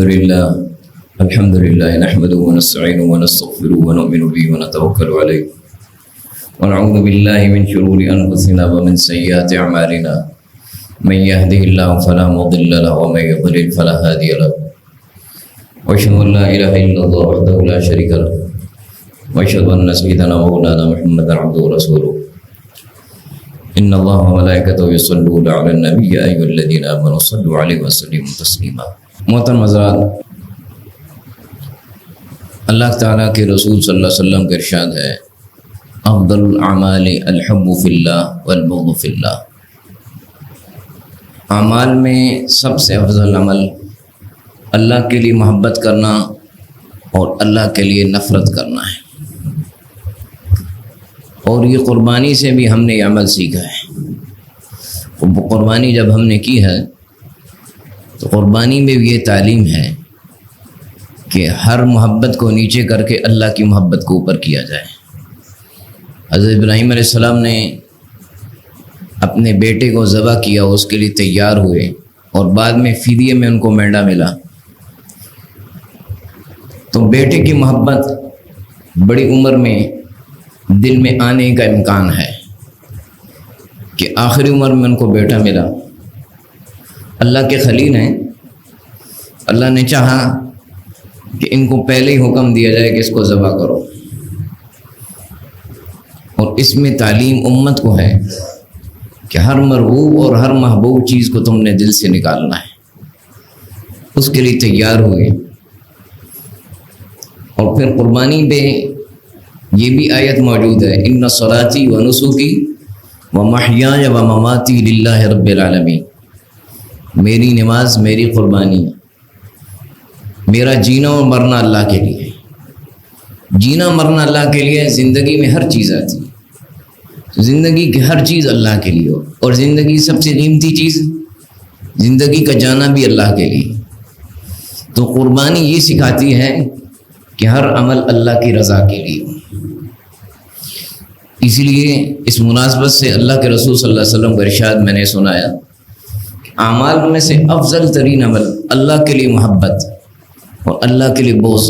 الحمد لله نحمده ونستعينه ونستغفره ونؤمن به ونتوكل عليه ونعوذ بالله من شرور أنفسنا ومن سيئات أعمالنا من يهده الله فلا مضل له ومن يضلل فلا هادي له وأشهد أن لا إله إلا الله وحده لا شريك له وأشهد أن سيدنا مولانا محمدا عبده ورسوله إن الله وملائكته يصلون على النبي يا أيها الذين آمنوا صلوا عليه وسلموا تسليما. محترم حضرات، اللہ تعالیٰ کے رسول صلی اللہ علیہ وسلم کا ارشاد ہے افضل الاعمال الحب فی اللہ والبغض فی اللہ. اعمال میں سب سے افضل عمل اللہ کے لیے محبت کرنا اور اللہ کے لیے نفرت کرنا ہے. اور یہ قربانی سے بھی ہم نے یہ عمل سیکھا ہے. قربانی جب ہم نے کی ہے تو قربانی میں بھی یہ تعلیم ہے کہ ہر محبت کو نیچے کر کے اللہ کی محبت کو اوپر کیا جائے. حضرت ابراہیم علیہ السلام نے اپنے بیٹے کو ذبح کیا، اس کے لیے تیار ہوئے اور بعد میں فدیے میں ان کو مینڈا ملا. تو بیٹے کی محبت بڑی عمر میں دل میں آنے کا امکان ہے کہ آخری عمر میں ان کو بیٹا ملا. اللہ کے خلیل ہیں، اللہ نے چاہا کہ ان کو پہلے ہی حکم دیا جائے کہ اس کو ذبح کرو. اور اس میں تعلیم امت کو ہے کہ ہر مرغوب اور ہر محبوب چیز کو تم نے دل سے نکالنا ہے. اس کے لیے تیار ہوئے. اور پھر قربانی پہ یہ بھی آیت موجود ہے ان صلاتی و نسکی و محیای و مماتی للہ رب العالمین. میری نماز، میری قربانی، میرا جینا اور مرنا اللہ کے لیے ہے. جینا مرنا اللہ کے لیے. زندگی میں ہر چیز آتی ہے، زندگی کی ہر چیز اللہ کے لیے ہو. اور زندگی سب سے قیمتی چیز زندگی کا جانا بھی اللہ کے لیے. تو قربانی یہ سکھاتی ہے کہ ہر عمل اللہ کی رضا کے لیے ہو. اسی لیے اس مناسبت سے اللہ کے رسول صلی اللہ علیہ وسلم کا ارشاد میں نے سنایا کہ اعمال میں سے افضل ترین عمل اللہ کے لیے محبت اور اللہ کے لیے بغض.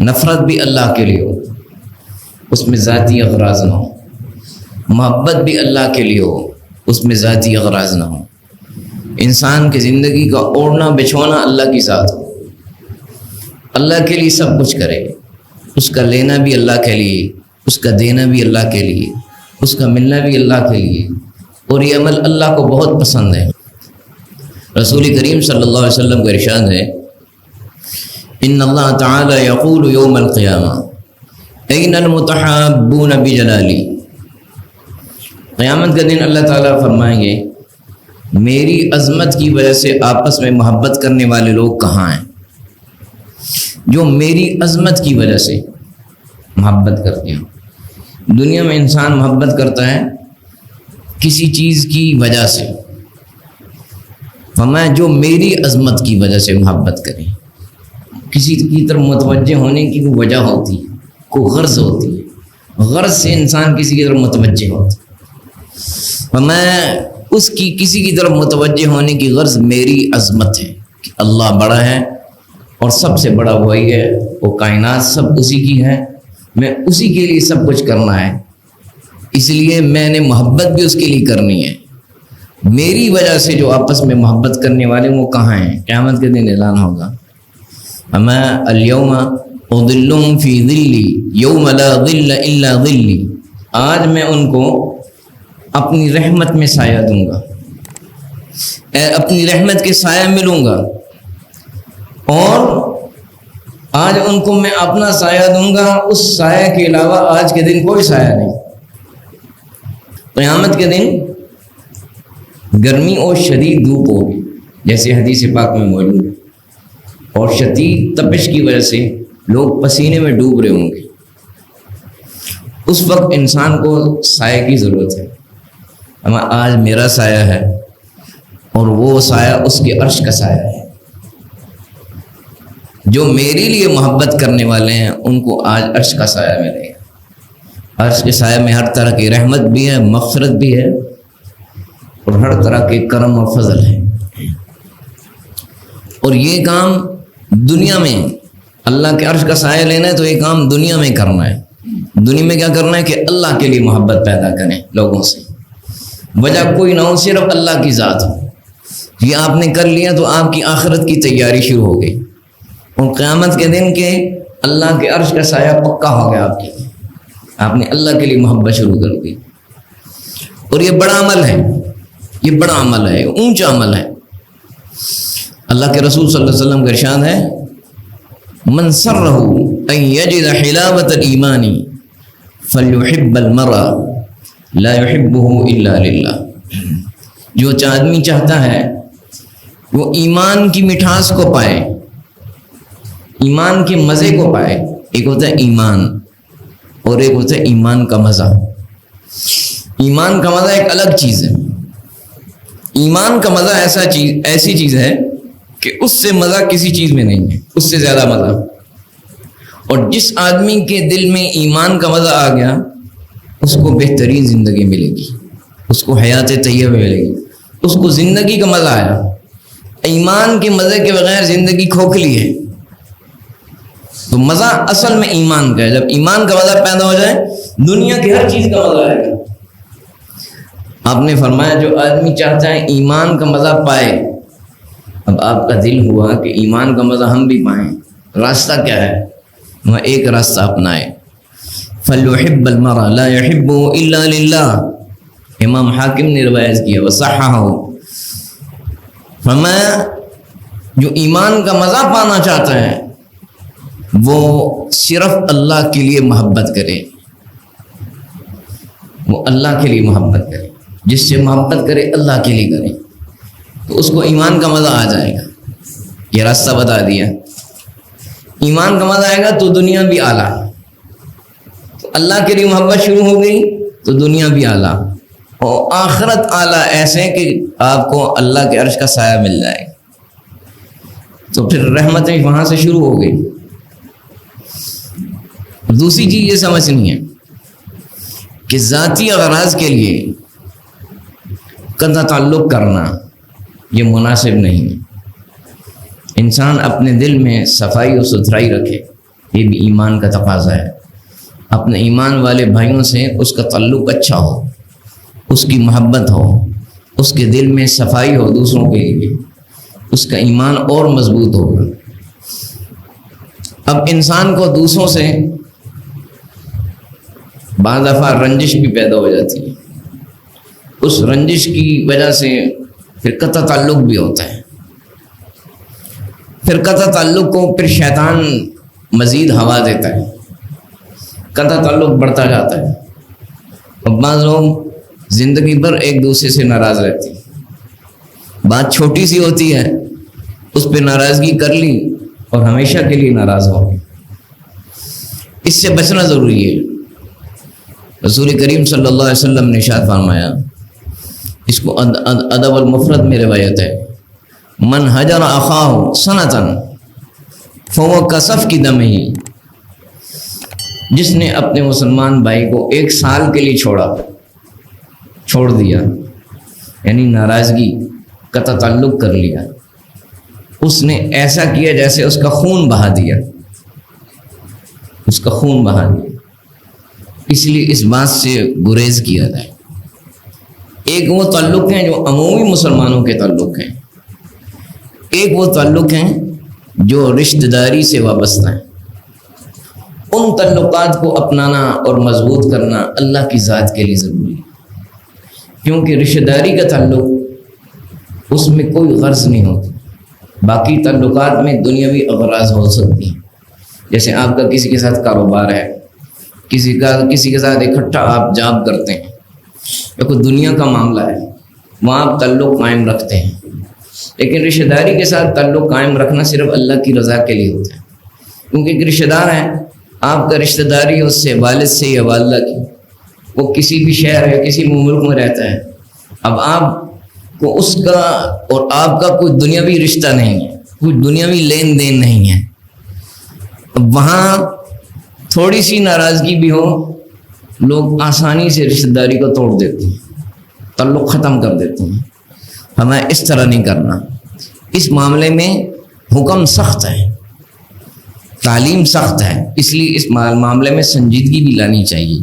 نفرت بھی اللہ کے لیے ہو، اس میں ذاتی اغراض نہ ہو. محبت بھی اللہ کے لیے ہو، اس میں ذاتی اغراض نہ ہو. انسان کی زندگی کا اوڑھنا بچھونا اللہ کی ذات ہو، اللہ کے لیے سب کچھ کرے. اس کا لینا بھی اللہ کے لیے، اس کا دینا بھی اللہ کے لیے، اس کا ملنا بھی اللہ کے لیے. اور یہ عمل اللہ کو بہت پسند ہے. رسول کریم صلی اللہ علیہ وسلم کا ارشاد ہے ان اللہ تعالی یقول یوم القیامہ این المتحابون بجلالی. قیامت کے دن اللہ تعالیٰ فرمائیں گے میری عظمت کی وجہ سے آپس میں محبت کرنے والے لوگ کہاں ہیں؟ جو میری عظمت کی وجہ سے محبت کرتے ہیں. دنیا میں انسان محبت کرتا ہے کسی چیز کی وجہ سے. فرمایا جو میری عظمت کی وجہ سے محبت کریں. کسی کی طرف متوجہ ہونے کی کوئی وجہ ہوتی ہے، کوئی غرض ہوتی ہے. غرض سے انسان کسی کی طرف متوجہ ہوتا ہے. فرمایا اس کی کسی کی طرف متوجہ ہونے کی غرض میری عظمت ہے کہ اللہ بڑا ہے اور سب سے بڑا وہی ہے. وہ کائنات سب اسی کی ہے، میں اسی کے لیے سب کچھ کرنا ہے. اس لیے میں نے محبت بھی اس کے لیے کرنی ہے. میری وجہ سے جو آپس میں محبت کرنے والے وہ کہاں ہیں؟ قیامت کے دن اعلان ہوگا اما الیوم اظلهم فی ظلی یوم لا ظل الا ظلی. آج میں ان کو اپنی رحمت میں سایہ دوں گا، اپنی رحمت کے سایہ ملوں گا. اور آج ان کو میں اپنا سایہ دوں گا، اس سایہ کے علاوہ آج کے دن کوئی سایہ نہیں. قیامت کے دن گرمی اور شدید دھوپ ہوگی جیسے حدیث پاک میں موجود ہے، اور شدید تپش کی وجہ سے لوگ پسینے میں ڈوب رہے ہوں گے. اس وقت انسان کو سایہ کی ضرورت ہے. آج میرا سایہ ہے اور وہ سایہ اس کے عرش کا سایہ ہے. جو میرے لیے محبت کرنے والے ہیں ان کو آج عرش کا سایہ ملے گا. عرش کے سایہ میں ہر طرح کی رحمت بھی ہے، مغفرت بھی ہے اور ہر طرح کے کرم اور فضل ہے. اور یہ کام دنیا میں اللہ کے عرش کا سایہ لینا ہے تو یہ کام دنیا میں کرنا ہے. دنیا میں کیا کرنا ہے کہ اللہ کے لیے محبت پیدا کریں لوگوں سے. وجہ کوئی نہ ہو, صرف اللہ کی ذات ہو. یہ آپ نے کر لیا تو آپ کی آخرت کی تیاری شروع ہو گئی, اور قیامت کے دن کے اللہ کے عرش کا سایہ پکا ہو گیا آپ کے لیے. آپ نے اللہ کے لیے محبت شروع کر دی. اور یہ بڑا عمل ہے, یہ بڑا عمل ہے, اونچا عمل ہے. اللہ کے رسول صلی اللہ علیہ وسلم کا ارشاد ہے, من سرہ ان یجد حلاوۃ الایمان فلیحب المرء لا يحبه الا للہ. جو آدمی چاہتا ہے وہ ایمان کی مٹھاس کو پائے, ایمان کے مزے کو پائے. ایک ہوتا ہے ایمان اور ایک ہوتا ہے ایمان کا مزہ. ایمان کا مزہ ایک الگ چیز ہے. ایمان کا مزہ ایسی چیز ہے کہ اس سے مزہ کسی چیز میں نہیں ہے, اس سے زیادہ مزہ. اور جس آدمی کے دل میں ایمان کا مزہ آ گیا اس کو بہترین زندگی ملے گی, اس کو حیات طیبہ ملے گی, اس کو زندگی کا مزہ آیا. ایمان کے مزے کے بغیر زندگی کھوکھلی ہے. تو مزہ اصل میں ایمان کا ہے. جب ایمان کا مزہ پیدا ہو جائے دنیا کی ہر چیز کا مزہ آئے گا. آپ نے فرمایا جو آدمی چاہتا ہے ایمان کا مزہ پائے. اب آپ کا دل ہوا کہ ایمان کا مزہ ہم بھی پائیں, راستہ کیا ہے؟ وہ ایک راستہ اپنائے, فَلْيُحِبَّ الْمَرْءَ لَا يُحِبُّهُ إِلَّا لِلَّهِ. امام حاکم نے روایت کیا وَصَحَّحَهُ. فرمایا جو ایمان کا مزہ پانا چاہتا ہے وہ صرف اللہ کے لیے محبت کرے, وہ اللہ کے لیے محبت کرے. جس سے محبت کرے اللہ کے لیے کرے تو اس کو ایمان کا مزہ آ جائے گا. یہ راستہ بتا دیا. ایمان کا مزہ آئے گا تو دنیا بھی اعلیٰ. تو اللہ کے لیے محبت شروع ہو گئی تو دنیا بھی اعلیٰ, اور آخرت اعلیٰ ایسے کہ آپ کو اللہ کے عرش کا سایہ مل جائے گا. تو پھر رحمتیں وہاں سے شروع ہو گئی. دوسری چیز یہ سمجھنی ہے کہ ذاتی اغراض کے لیے قطع تعلق کرنا یہ مناسب نہیں ہے. انسان اپنے دل میں صفائی و ستھرائی رکھے, یہ بھی ایمان کا تقاضا ہے. اپنے ایمان والے بھائیوں سے اس کا تعلق اچھا ہو, اس کی محبت ہو, اس کے دل میں صفائی ہو دوسروں کے لیے, اس کا ایمان اور مضبوط ہوگا. اب انسان کو دوسروں سے بعض دفعہ رنجش بھی پیدا ہو جاتی ہے. اس رنجش کی وجہ سے پھر قطع تعلق بھی ہوتا ہے. پھر قطع تعلق کو پھر شیطان مزید ہوا دیتا ہے, قطع تعلق بڑھتا جاتا ہے. اب بعض لوگ زندگی بھر ایک دوسرے سے ناراض رہتے ہیں. بات چھوٹی سی ہوتی ہے, اس پہ ناراضگی کر لی اور ہمیشہ کے لیے ناراض ہو گئے. اس سے بچنا ضروری ہے. رسول کریم صلی اللہ علیہ وسلم نے ارشاد فرمایا, اس کو ادب المفرد میں روایت ہے, من حجر اخاہ سنتن فهو کصفک دمہ. جس نے اپنے مسلمان بھائی کو ایک سال کے لیے چھوڑ دیا, یعنی ناراضگی قطع تعلق کر لیا, اس نے ایسا کیا جیسے اس کا خون بہا دیا, اس کا خون بہا دیا. اس لیے اس بات سے گریز کیا جائے. ایک وہ تعلق ہیں جو عمومی مسلمانوں کے تعلق ہیں, ایک وہ تعلق ہیں جو رشتہ داری سے وابستہ ہیں. ان تعلقات کو اپنانا اور مضبوط کرنا اللہ کی ذات کے لیے ضروری ہے, کیونکہ رشتہ داری کا تعلق اس میں کوئی غرض نہیں ہوتی. باقی تعلقات میں دنیاوی اغراض ہو سکتی ہیں, جیسے آپ کا کسی کے ساتھ کاروبار ہے, کسی کے ساتھ اکٹھا آپ جاب کرتے ہیں, یا کوئی دنیا کا معاملہ ہے, وہاں آپ تعلق قائم رکھتے ہیں. لیکن رشتہ داری کے ساتھ تعلق قائم رکھنا صرف اللہ کی رضا کے لیے ہوتا ہے, کیونکہ ایک رشتہ دار ہے, آپ کا رشتہ داری اس سے والد سے یا والدہ کی, وہ کسی بھی شہر یا کسی بھی ملک میں رہتا ہے. اب آپ کو اس کا اور آپ کا کوئی دنیاوی رشتہ نہیں ہے, کوئی دنیاوی لین دین نہیں ہے. اب وہاں تھوڑی سی ناراضگی بھی ہو, لوگ آسانی سے رشتہ داری کو توڑ دیتے ہیں, تعلق ختم کر دیتے ہیں. ہمیں اس طرح نہیں کرنا. اس معاملے میں حکم سخت ہے، تعلیم سخت ہے، اس لیے اس معاملے میں سنجیدگی بھی لانی چاہیے۔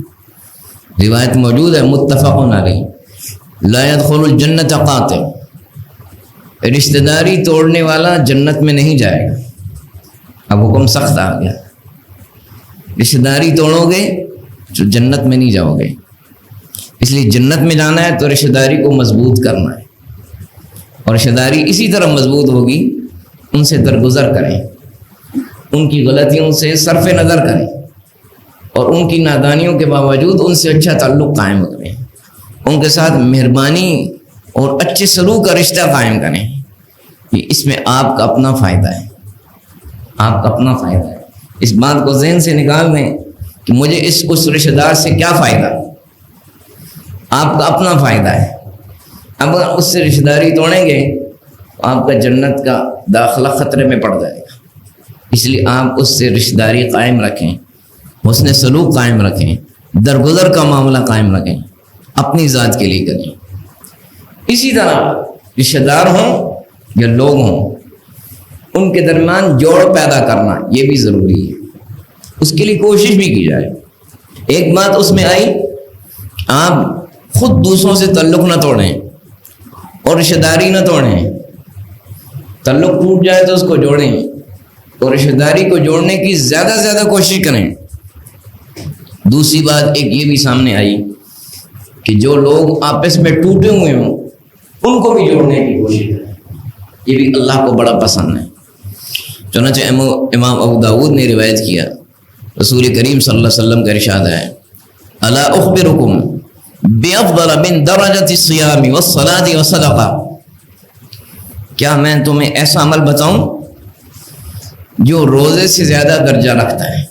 روایت موجود ہے متفق علیہ، لا يدخل الجنت قاطع، رشتہ داری توڑنے والا جنت میں نہیں جائے گا۔ اب حکم سخت آ گیا، رشتہ داری توڑو گے تو جنت میں نہیں جاؤ گے، اس لیے جنت میں جانا ہے تو رشتہ داری کو مضبوط کرنا ہے، اور رشتہ داری اسی طرح مضبوط ہوگی، ان سے درگزر کریں، ان کی غلطیوں سے صرف نظر کریں، اور ان کی نادانیوں کے باوجود ان سے اچھا تعلق قائم کریں، ان کے ساتھ مہربانی اور اچھے سلوک کا رشتہ قائم کریں۔ یہ اس میں آپ کا اپنا فائدہ ہے، آپ کا اپنا فائدہ ہے۔ اس بات کو ذہن سے نکال دیں کہ مجھے اس رشتہ دار سے کیا فائدہ، آپ کا اپنا فائدہ ہے۔ اب اگر اس سے رشتہ داری توڑیں گے تو آپ کا جنت کا داخلہ خطرے میں پڑ جائے گا، اس لیے آپ اس سے رشتہ داری قائم رکھیں، حسن سلوک قائم رکھیں، درگزر کا معاملہ قائم رکھیں، اپنی ذات کے لیے کریں۔ اسی طرح رشتہ دار ہوں یا لوگ ہوں، ان کے درمیان جوڑ پیدا کرنا یہ بھی ضروری ہے، اس کے لیے کوشش بھی کی جائے۔ ایک بات اس میں آئی، آپ خود دوسروں سے تعلق نہ توڑیں اور رشتہ داری نہ توڑیں، تعلق ٹوٹ جائے تو اس کو جوڑیں، اور رشتہ داری کو جوڑنے کی زیادہ سے زیادہ کوشش کریں۔ دوسری بات ایک یہ بھی سامنے آئی کہ جو لوگ آپس میں ٹوٹے ہوئے ہوں ان کو بھی جوڑنے کی کوشش کریں، یہ بھی اللہ کو بڑا پسند ہے۔ چنانچہ امام ابو داود نے روایت کیا، رسول کریم صلی اللہ علیہ وسلم کا ارشاد ہے، الا اخبرکم بافضل من درجۃ الصیام والصلاۃ والصدقہ، کیا میں تمہیں ایسا عمل بتاؤں جو روزے سے زیادہ درجہ رکھتا ہے،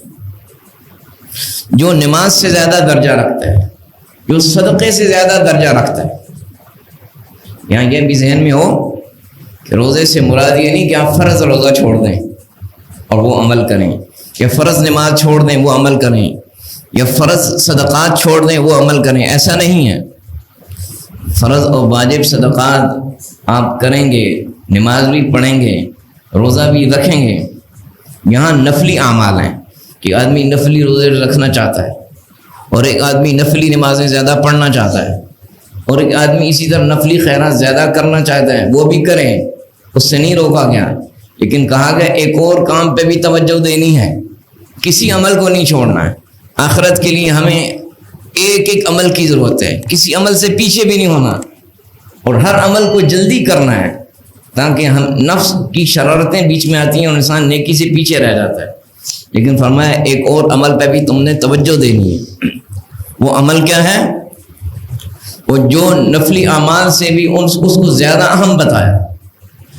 جو نماز سے زیادہ درجہ رکھتا ہے، جو صدقے سے زیادہ درجہ رکھتا ہے۔ یہاں یہ بھی ذہن میں ہو کہ روزے سے مراد یہ نہیں کہ آپ فرض روزہ چھوڑ دیں اور وہ عمل کریں، یا فرض نماز چھوڑ دیں وہ عمل کریں، یا فرض صدقات چھوڑ دیں وہ عمل کریں، ایسا نہیں ہے۔ فرض اور واجب صدقات آپ کریں گے، نماز بھی پڑھیں گے، روزہ بھی رکھیں گے۔ یہاں نفلی اعمال ہیں کہ آدمی نفلی روزے رکھنا چاہتا ہے، اور ایک آدمی نفلی نمازیں زیادہ پڑھنا چاہتا ہے، اور ایک آدمی اسی طرح نفلی خیرات زیادہ کرنا چاہتا ہے، وہ بھی کریں، اس سے نہیں روکا گیا، لیکن کہا گیا ایک اور کام پہ بھی توجہ دینی ہے، کسی عمل کو نہیں چھوڑنا ہے۔ آخرت کے لیے ہمیں ایک ایک عمل کی ضرورت ہے، کسی عمل سے پیچھے بھی نہیں ہونا، اور ہر عمل کو جلدی کرنا ہے، تاکہ ہم نفس کی شرارتیں بیچ میں آتی ہیں اور انسان نیکی سے پیچھے رہ جاتا ہے۔ لیکن فرمایا ایک اور عمل پہ بھی تم نے توجہ دینی ہے۔ وہ عمل کیا ہے؟ وہ جو نفلی اعمال سے بھی اس کو زیادہ اہم بتایا،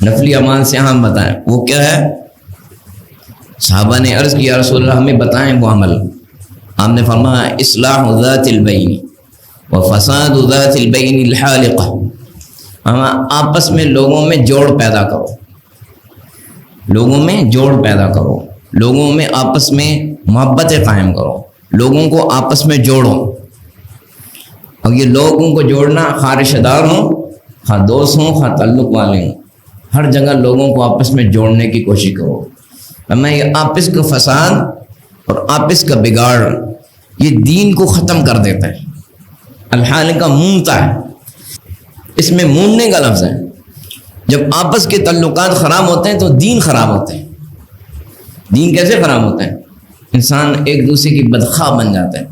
نفلی اعمال سے اہم بتایا، وہ کیا ہے؟ صحابہ نے عرض کیا رسول اللہ ہمیں بتائیں وہ عمل۔ آپ نے فرمایا اصلاح ذات البین وفساد ذات البین الحالقہ، آپس میں لوگوں میں جوڑ پیدا کرو، لوگوں میں جوڑ پیدا کرو، لوگوں میں آپس میں محبتیں قائم کرو، لوگوں کو آپس میں جوڑو۔ اب یہ لوگوں کو جوڑنا، خواہ رشتہ دار ہوں، خواہ دوست ہوں، خواہ تعلق والے ہوں، ہر جگہ لوگوں کو آپس میں جوڑنے کی کوشش کرو۔ میں یہ آپس کا فساد اور آپس کا بگاڑ یہ دین کو ختم کر دیتا ہے۔ الحالقہ مونتا ہے، اس میں موننے کا لفظ ہے۔ جب آپس کے تعلقات خراب ہوتے ہیں تو دین خراب ہوتے ہیں۔ دین کیسے خراب ہوتا ہے؟ انسان ایک دوسرے کی بدخواہ بن جاتا ہے،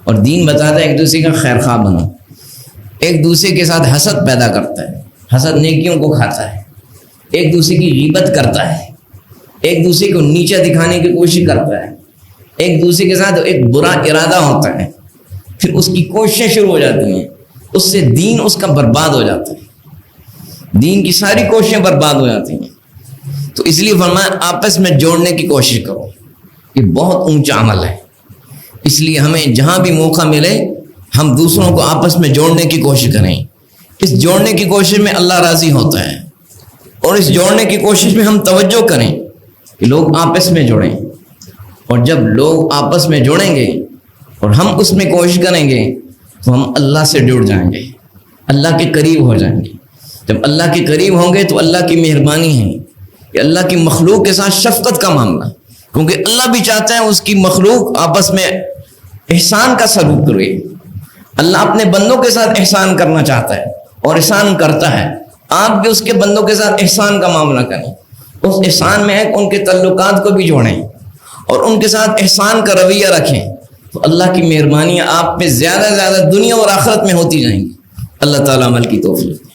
اور دین بتاتا ہے ایک دوسرے کا خیر خواہ بنو۔ ایک دوسرے کے ساتھ حسد پیدا کرتا ہے، حسد نیکیوں کو کھاتا ہے، ایک دوسرے کی غیبت کرتا ہے، ایک دوسرے کو نیچا دکھانے کی کوشش کرتا ہے، ایک دوسرے کے ساتھ ایک برا ارادہ ہوتا ہے، پھر اس کی کوششیں شروع ہو جاتی ہیں، اس سے دین اس کا برباد ہو جاتا ہے، دین کی ساری کوششیں برباد ہو جاتی ہیں۔ تو اس لیے فرمایا آپس میں جوڑنے کی کوشش کرو، یہ بہت اونچا عمل ہے۔ اس لیے ہمیں جہاں بھی موقع ملے ہم دوسروں کو آپس میں جوڑنے کی کوشش کریں۔ اس جوڑنے کی کوشش میں اللہ راضی ہوتا ہے، اور اس جوڑنے کی کوشش میں ہم توجہ کریں کہ لوگ آپس میں جڑیں، اور جب لوگ آپس میں جڑیں گے اور ہم اس میں کوشش کریں گے تو ہم اللہ سے جڑ جائیں گے، اللہ کے قریب ہو جائیں گے۔ جب اللہ کے قریب ہوں گے تو اللہ کی مہربانی ہے کہ اللہ کی مخلوق کے ساتھ شفقت کا معاملہ، کیونکہ اللہ بھی چاہتا ہے اس کی مخلوق آپس میں احسان کا سلوک کرے۔ اللہ اپنے بندوں کے ساتھ احسان کرنا چاہتا ہے اور احسان کرتا ہے، آپ بھی اس کے بندوں کے ساتھ احسان کا معاملہ کریں۔ اس احسان میں ہے کہ ان کے تعلقات کو بھی جوڑیں اور ان کے ساتھ احسان کا رویہ رکھیں، تو اللہ کی مہربانیاں آپ پہ زیادہ زیادہ دنیا اور آخرت میں ہوتی جائیں گی۔ اللہ تعالیٰ عمل کی توفیق۔